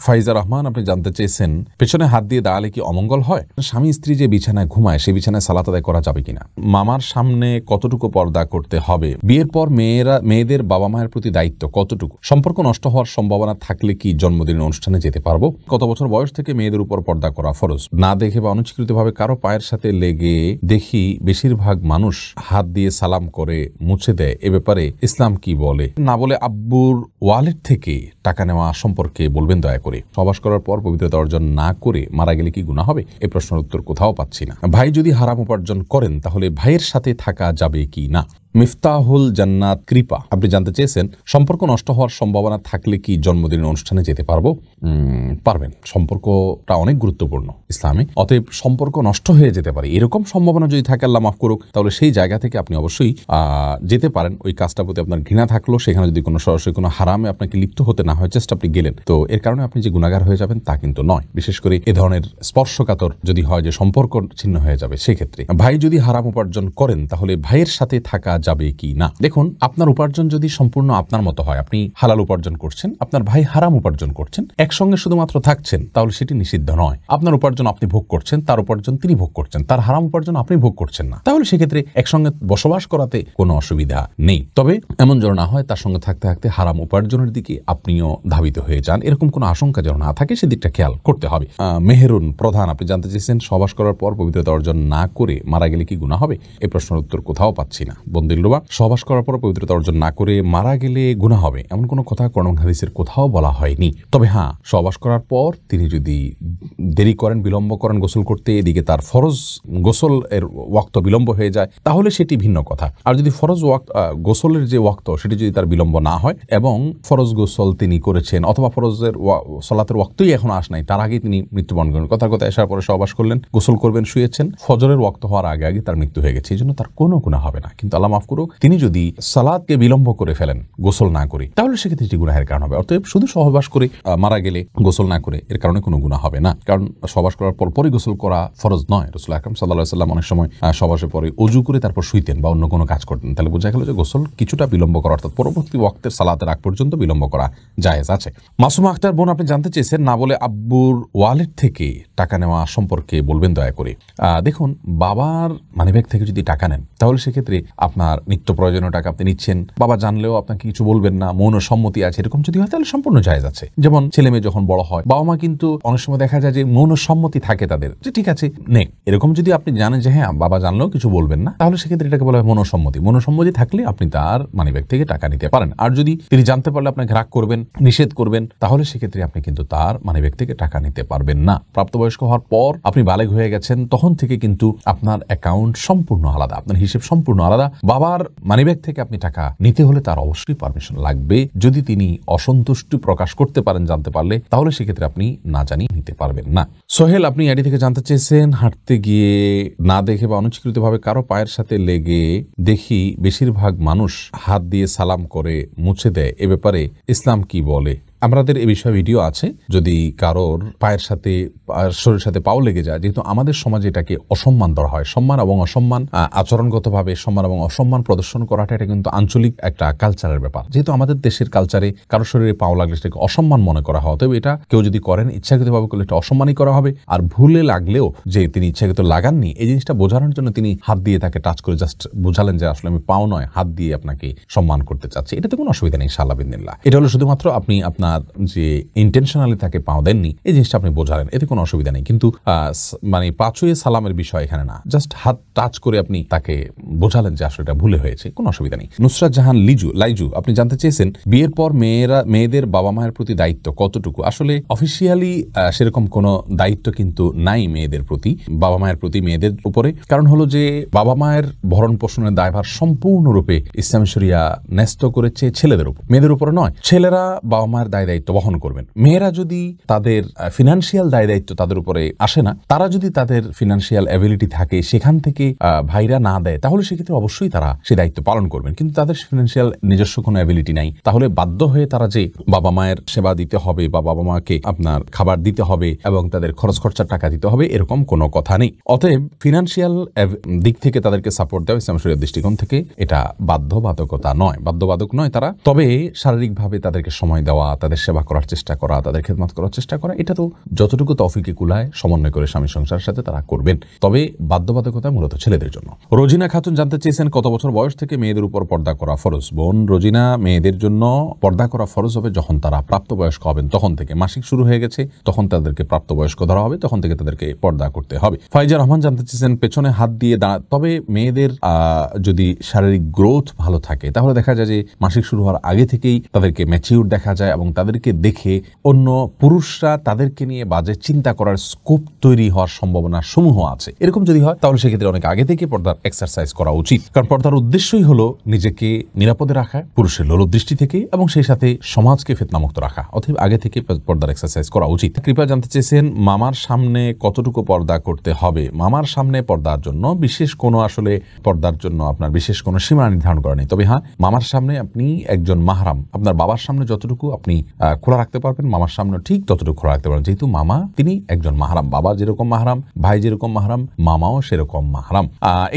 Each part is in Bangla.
ফাইজা রহমান আপনি জানতে চেয়েছেন পেছনে হাত দিয়ে দাঁড়ালে কি অমঙ্গল হয়? স্বামী স্ত্রী যে বিছানায় ঘুমায় সেই বিছানায় সালাত আদায় করা যাবে কিনা, মামার সামনে কতটুকু পর্দা করতে হবে, বিয়ের পর মেয়েদের বাবা মায়ের প্রতি দায়িত্ব কতটুকু, সম্পর্ক নষ্ট হওয়ার সম্ভাবনা থাকলে কি জন্মদিনের অনুষ্ঠানে যেতে পারবো, কত বছর বয়স থেকে মেয়েদের উপর পর্দা করা ফরজ, না দেখে বা অনুচিতভাবে কারো পায়ের সাথে লেগে দেখি বেশিরভাগ মানুষ হাত দিয়ে সালাম করে মুছে দেয়, এ ব্যাপারে ইসলাম কি বলে, না বলে আব্বুর ওয়ালেট থেকে টাকা নেওয়া সম্পর্কে বলবেন দয়া করে, সহবাস করার পর পবিত্রতা অর্জন না করে মারা গেলে কি গুনাহ হবে? এই প্রশ্নের উত্তর কোথাও পাচ্ছি না। ভাই যদি হারাম উপার্জন করেন তাহলে ভাইয়ের সাথে থাকা যাবে কি না? মিফতাহুল জান্নাত কৃপা আপনি জানতে চেয়েছেন সম্পর্ক নষ্ট হওয়ার সম্ভাবনা থাকলে কি জন্মদিনের অনুষ্ঠানে যেতে পারবো? পারবেন। সম্পর্কটা অনেক গুরুত্বপূর্ণ ইসলামে, অতএব সম্পর্ক নষ্ট হয়ে যেতে পারে এরকম সম্ভাবনা যদি থাকে, আল্লাহ মাফ করুক, তাহলে সেই জায়গা থেকে আপনি অবশ্যই যেতে পারেন। ওই কাজটার প্রতি আপনার ঘৃণা থাকলো, সেখানে যদি কোনো সরাসরি কোনো হারামে আপনাকে লিপ্ত হতে না হয়, জাস্ট আপনি গেলেন, তো এর কারণে আপনি যে গুনাহগার হয়ে যাবেন তা কিন্তু নয়। বিশেষ করে এ ধরনের স্পর্শকাতর যদি হয় যে সম্পর্ক ছিন্ন হয়ে যাবে, সেক্ষেত্রে ভাই যদি হারাম উপার্জন করেন তাহলে ভাইয়ের সাথে থাকা যাবে কি না? দেখুন, আপনার উপার্জন যদি সম্পূর্ণ আপনার মতো হয়, আপনি হালাল উপার্জন করছেন, আপনার ভাই হারাম উপার্জন করছেন, একসঙ্গে শুধুমাত্র থাকছেন, তাহলে সেটি নিষিদ্ধ নয়। আপনার উপার্জন আপনি ভোগ করছেন, তার উপার্জন তিনি ভোগ করছেন, তার হারাম উপার্জন আপনি ভোগ করছেন না, তাহলে সেক্ষেত্রে একসঙ্গে বসবাস করাতে কোনো অসুবিধা নেই। তবে এমন যেন না হয় তার সঙ্গে থাকতে থাকতে হারাম উপার্জনের দিকে আপনিও ধাবিত হয়ে যান, এরকম কোনো আশঙ্কা যেন না থাকে, সেদিকটা খেয়াল করতে হবে। মেহেরুন প্রধান আপনি জানতে চেয়েছেন সহবাস করার পর পবিত্রতা অর্জন না করে মারা গেলে কি গুনাহ হবে? এই প্রশ্নের উত্তর কোথাও পাচ্ছি না। বন্দিল্লুবা, সহবাস করার পর পবিত্রতা অর্জন না করে মারা গেলে গুনাহ হবে এমন কোনো কথা কোরআন হাদিসের কোথাও বলা হয়নি। তবে হ্যাঁ, সহবাস করার পর তিনি যদি দেরি করেন, বিলম্ব করেন গোসল করতে, এদিকে তার ফরজ গোসল এর ওয়াক্ত বিলম্ব হয়ে যায়, তাহলে সেটি ভিন্ন কথা। আর যদি ফরজ গোসলের যে ওয়াক্ত সেটি যদি তার বিলম্ব না হয় এবং ফরজ গোসল তিনি করেছেন অথবা ফরজের সালাতের ওয়াক্তই এখন আস নাই, তার আগে তিনি মৃত্যুবরণ করেন, কথার কথা এসার পরে সহবাস করলেন, গোসল করবেন, শুয়েছেন, ফজরের ওয়াক্ত হওয়ার আগে আগে তার মৃত্যু হয়ে গেছে, এই জন্য তার কোনো গুনাহ হবে না। কিন্তু আল্লাহ মাফ করুক, তিনি যদি সালাতকে বিলম্ব করে ফেলেন গোসল না করে, তাহলে সেক্ষেত্রে এটি গুনাহের কারণ হবে। অতএব শুধু সহবাস করে মারা গেলে গোসল না করে এর কারণে কোনো গুনাহ হবে না, কারণ সহবাস করার পরপরই গোসল করা ফরজ নয়। রাসূল আকরাম সাল্লাল্লাহু আলাইহি ওয়াসাল্লাম অনেক সময় সহবাসের পরে ওযু করে তারপর শুইতেন বা অন্য কোনো কাজ করতেন, তাহলে বোঝা গেল যে গোসল কিছুটা বিলম্ব করা, অর্থাৎ পরবর্তী ওয়াক্তের সালাতের আগ পর্যন্ত বিলম্ব করা জায়েজ আছে। মাসুমা আক্তার বোন আপনি জানতে চেয়েছেন না বলে আব্বুর ওয়ালেট থেকে টাকা নেওয়া সম্পর্কে বলবেন দয়া করে। দেখুন, বাবার মানিব্যাগ থেকে যদি টাকা নেন তাহলে সেক্ষেত্রে আপনার নিত্য প্রয়োজনীয় টাকা আপনি নিচ্ছেন, বাবা জানলেও আপনাকে কিছু বলবেন না, মৌন সম্মতি আছে, এরকম যদি হয় তাহলে সম্পূর্ণ জায়েজ আছে। যেমন ছেলে মেয়ে যখন বড় হয়, বাবা মা কিন্তু অনেক সময় দেখা যায় যে মৌন সম্মতি থাকে তাদের, যে ঠিক আছে নে, এরকম যদি আপনি জানেন যে হ্যাঁ বাবা জানলেও কিছু বলবেন না, তাহলে সেক্ষেত্রে এটাকে বলা হয় মৌনসম্মতি। মৌনসম্মতি থাকলে আপনি তার মানিব্যাগ থেকে টাকা নিতে পারেন। আর যদি তিনি জানতে পারলে আপনাকে রাগ করবেন, নিষেধ করবেন, তাহলে সেক্ষেত্রে আপনি কিন্তু তার মানিব্যাগ থেকে টাকা নিতে পারবেন না। প্রাপ্তবয়স্ক হওয়ার পর আপনি বালেগ হয়ে গেছেন, তখন থেকে কিন্তু আপনার অ্যাকাউন্ট সম্পূর্ণ আলাদা, আপনার হিসেব সম্পূর্ণ আলাদা। বাবার মানিব্যাগ থেকে আপনি টাকা নিতে হলে তার অবশ্যই পারমিশন লাগবে। যদি তিনি অসন্তুষ্টি প্রকাশ করতে পারেন জানতে পারলে, তাহলে সেক্ষেত্রে আপনি না জানিয়ে নিতে পারবেন না। সোহেল আপনি আইডি থেকে জানতে চেয়েছেন হাঁটতে গিয়ে না দেখে বা অনুচিতভাবে কারো পায়ের সাথে লেগে দেখি বেশিরভাগ মানুষ হাত দিয়ে সালাম করে মুছে দেয়, এ ব্যাপারে ইসলাম কি বলে? আমাদের এই বিষয়ে ভিডিও আছে, যদি কারোর পায়ের সাথে শরীরের সাথে পাও লেগে যায়, যেহেতু আমাদের সমাজে এটাকে অসম্মান ধরা হয়, সম্মান এবং অসম্মান আচরণগতভাবে সম্মান এবং অসম্মান প্রদর্শন করাটা এটা কিন্তু আঞ্চলিক একটা কালচারের ব্যাপার। যেহেতু আমাদের দেশের কালচারে কারো শরীরে পাও লাগলে সেটাকে অসম্মান মনে করা হয়, তবে এটা কেউ যদি করেন ইচ্ছাকৃতভাবে করলে এটা অসম্মানই করা হবে। আর ভুলে লাগলেও যে তিনি ইচ্ছাকৃত লাগাননি, এই জিনিসটা বোঝানোর জন্য তিনি হাত দিয়ে তাকে টাচ করে জাস্ট বোঝালেন যে আসলে আমি পাও নয়, হাত দিয়ে আপনাকে সম্মান করতে চাচ্ছি, এটাতে কোনো অসুবিধা নেই ইনশাআল্লাহ বিদিনিল্লাহ। এটা হলো শুধুমাত্র আপনি আপনার যে ইন্টেনশনালি তাকে পাও দেননি, এই জিনিসটা আপনি বোঝালেন, এতে কোনো অসুবিধা নেই। কিন্তু মানে পাঁচুয়ে সালামের বিষয় এখানে না, জাস্ট হাত টাচ করে আপনি তাকে বোঝালেন যে আসলে এটা ভুলে হয়েছে, কোনো অসুবিধা নেই। নুসরাত জাহান লাইজু আপনি জানতে চেয়েছেন বিয়ের পর মেয়েদের বাবা মায়ের প্রতি দায়িত্ব কতটুকু? আসলে অফিসিয়ালি সেরকম কোনো দায়িত্ব কিন্তু নাই মেয়েদের প্রতি, বাবা মায়ের প্রতি মেয়েদের উপরে। কারণ হলো যে বাবা মায়ের ভরণ পোষণের দায়ভার সম্পূর্ণরূপে ইসলামী শরিয়া ন্যস্ত করেছে ছেলেদের উপর, মেয়েদের উপরে নয়। ছেলেরা বাবা মায়ের দায়িত্ব বহন করবেন। মেয়েরা যদি তাদের ফিনান্সিয়াল দায়িত্ব তাদের উপরে আসে না, তারা যদি তাদের ফিনান্সিয়াল অ্যাবিলিটি থাকে সেখান থেকে ভাইরা না দেয়, তাহলে সেক্ষেত্রে অবশ্যই তারা সে দায়িত্ব পালন করবেন। কিন্তু তাদের ফিনান্সিয়াল নিজস্ব কোনো অ্যাবিলিটি নাই, তাহলে বাধ্য হয়ে তারা যে বাবা মায়ের সেবা দিতে হবে বা বাবা মাকে আপনার খাবার দিতে হবে এবং তাদের খরচ খরচার টাকা দিতে হবে, এরকম কোনো কথা নেই। অতএব ফিনান্সিয়াল দিক থেকে তাদেরকে সাপোর্ট দেওয়া ইসলাম শরীয়তের দৃষ্টিকোণ থেকে এটা বাধ্যবাধকতা নয়, বাধ্যবাধক নয় তারা। তবে শারীরিকভাবে তাদেরকে সময় দেওয়া, তাদের সেবা করার চেষ্টা করা, তাদের খেদমত করার চেষ্টা করা, এটা তো যতটুকু তৌফিকে কুলায় সমন্বয় করে স্বামী সংসারের সাথে তারা করবেন। তবে বাধ্যবাধকতা মূলত ছেলেদের জন্য। রোজিনা খাতুন জানতে চেয়েছেন কত বছর বয়স থেকে মেয়েদের উপর পর্দা করা ফরজ। বোন রোজিনা, মেয়েদের জন্য পর্দা করা ফরজ হবে যখন তারা প্রাপ্তবয়স্ক হবেন, তখন থেকে। মাসিক শুরু হয়ে গেছে তখন তাদেরকে প্রাপ্তবয়স্ক ধরা হবে, তখন থেকে তাদেরকে পর্দা করতে হবে। ফাইজা রহমান জানতে চেয়েছেন পেছনে হাত দিয়ে তবে মেয়েদের যদি শারীরিক গ্রোথ ভালো থাকে তাহলে দেখা যায় যে মাসিক শুরু হওয়ার আগে থেকেই তাদেরকে ম্যাচিউর দেখা যায় এবং তাদেরকে দেখে অন্য পুরুষরা তাদেরকে নিয়ে বাজে চিন্তা করার স্কোপ তৈরি হওয়ার সম্ভাবনা সমূহ আছে। এরকম যদি হয় তাহলে সেক্ষেত্রে অনেক আগে থেকে পর্দার এক্সারসাইজ করা উচিত, কারণ পর্দার উদ্দেশ্যই হলো নিজেকে নিরাপদে রাখা পুরুষের লোলুপ দৃষ্টি থেকে এবং সেই সাথে সমাজকে ফিতনামুক্ত রাখা। অতএব আগে থেকে পর্দার এক্সারসাইজ করা উচিত। কৃপা জানতে চেয়েছেন মামার সামনে কতটুকু পর্দা করতে হবে। মামার সামনে পর্দার জন্য বিশেষ কোনো আসলে পর্দার জন্য আপনার বিশেষ কোনো সীমা নির্ধারণ করা নেই। তবে হ্যাঁ, মামার সামনে আপনি একজন মাহরাম, আপনার বাবার সামনে যতটুকু আপনি খোলা রাখতে পারবেন মামার সামনে ঠিক ততটুকু খোলা রাখতে পারবেন, যেহেতু মামা তিনি একজন মাহরাম। বাবা যেরকম মাহরাম, ভাই যেরকম মাহরাম, মামাও সেরকম মাহরাম।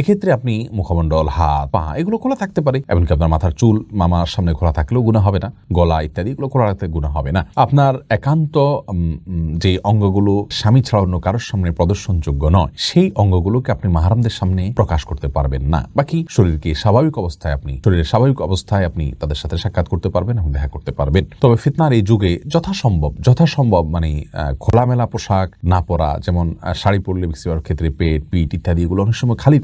এক্ষেত্রে আপনি মুখমণ্ডল, হাত, পা এগুলো খোলা থাকতে পারে, এমনকি আপনার মাথার চুল মামার সামনে খোলা থাকলেও গুনাহ হবে না, গলা ইত্যাদি এগুলো খোলা রাখতে গুনাহ হবে না। আপনার একান্ত যে অঙ্গগুলো স্বামী ছাড়া অন্য কারোর সামনে প্রদর্শনযোগ্য নয় সেই অঙ্গগুলোকে আপনি মাহরামদের সামনে প্রকাশ করতে পারবেন না। বাকি শরীরের স্বাভাবিক অবস্থায় আপনি তাদের সাথে সাক্ষাৎ করতে পারবেন এবং দেখা করতে পারবেন। তবে ফিতনার এই যুগে যথাসম্ভব মানে খোলামেলা পোশাক না পরা, যেমন শাড়ি পরলে বেশিরভাগ ক্ষেত্রে পেট, পিঠ ইত্যাদি এগুলো অনেক সময় খালি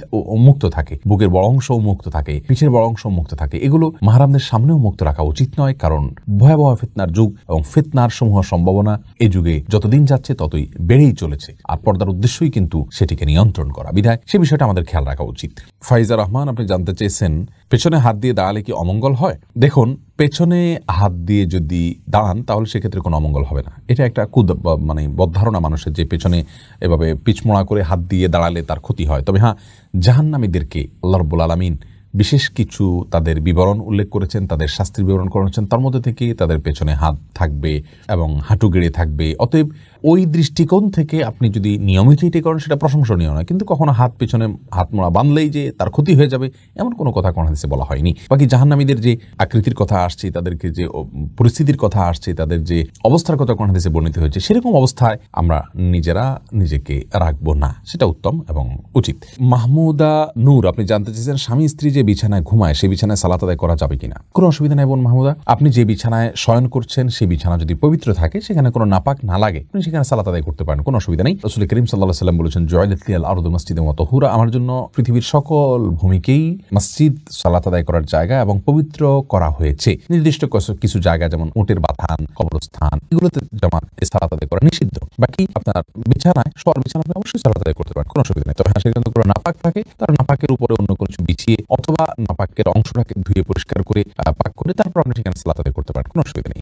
মুক্ত থাকে, বুকের বড় অংশ মুক্ত থাকে, পিঠের বড় অংশ মুক্ত থাকে, এগুলো মাহরামদের সামনেও মুক্ত রাখা উচিত নয়, কারণ ভয়াবহ ফিতনার যুগ এবং ফিতনার সমূহ সম্ভাবনা এই যুগে যতদিন যাচ্ছে ততই বেড়েই চলেছে। আর পর্দার উদ্দেশ্যই কিন্তু সেটিকে নিয়ন্ত্রণ করা, বিধায় সে বিষয়টা আমাদের খেয়াল রাখা উচিত। ফাইজা রহমান আপনি জানতে চেয়েছেন পেছনে হাত দিয়ে দাঁড়ালে কি অমঙ্গল হয়। দেখুন, পেছনে হাত দিয়ে যদি দাঁড়ান তাহলে সেক্ষেত্রে কোনো অমঙ্গল হবে না। এটা একটা মানে বদধারণা মানুষের, যে পেছনে এভাবে পিছমোড়া করে হাত দিয়ে দাঁড়ালে তার ক্ষতি হয়। তবে হ্যাঁ, জাহান্নামীদেরকে আল্লাহ রাব্বুল আলামিন বিশেষ কিছু তাদের বিবরণ উল্লেখ করেছেন, তাদের শাস্তির বিবরণ করেছেন, তার মধ্যে থেকে তাদের পেছনে হাত থাকবে এবং হাঁটু গেড়ে থাকবে। অতএব ওই দৃষ্টিকোণ থেকে আপনি যদি নিয়মিত এটি করেন সেটা প্রশংসনীয় নয়, কিন্তু কখনো পেছনে হাত মোড়া বাঁধলেই যে তার ক্ষতি হয়ে যাবে এমন কোনো কথা কোন হাদিসে বলা হয়নি। বাকি জাহান্নামীদের যে আকৃতির কথা আসছে, তাদেরকে যে পরিস্থিতির কথা আসছে, তাদের যে অবস্থার কথা কোন হাদিসে বর্ণিত হয়েছে, সেরকম অবস্থায় আমরা নিজেকে রাখবো না, সেটা উত্তম এবং উচিত। মাহমুদা নূর আপনি জানতে চেয়েছেন স্বামী স্ত্রী যে বিছানায় ঘুমায় সেই বিছানায় সালাত আদায় করা যাবে কিনা। কোনো অসুবিধা নেই বোন মাহমুদা, আপনি যে বিছানায় শয়ন করছেন সেই বিছানা যদি পবিত্র থাকে, সেখানে কোনো নাপাক না লাগে, সেখানে সালাত আদায় করতে পারেন, কোনো অসুবিধা নেই। রাসূল করিম সাল্লাল্লাহু আলাইহি ওয়াসাল্লাম বলেছেন জুইলাত লিয়াল আরদু মাসজিদান ওয়া তাহুরা, আমার জন্য পৃথিবীর সকল ভূমিকেই মসজিদ সালাত আদায় করার জায়গা এবং পবিত্র করা হয়েছে। নির্দিষ্ট কিছু জায়গা যেমন উটের বাথান, কবরস্থান, এগুলোতে সালাত আদায় করা নিষিদ্ধ। বাকি আপনার বিছানায় শোয়ার বিছানায় অবশ্যই সালাত আদায় করতে পারেন, কোনো অসুবিধা নেই। তবে সেখানে কোনো নাপাক থাকে তার নাপাকের উপরে অন্য কিছু বিছিয়ে অথবা নাপাকের অংশটাকে ধুয়ে পরিষ্কার করে পাক করে তারপর আপনি সেখানে সালাত আদায় করতে পারেন, কোনো অসুবিধা নেই।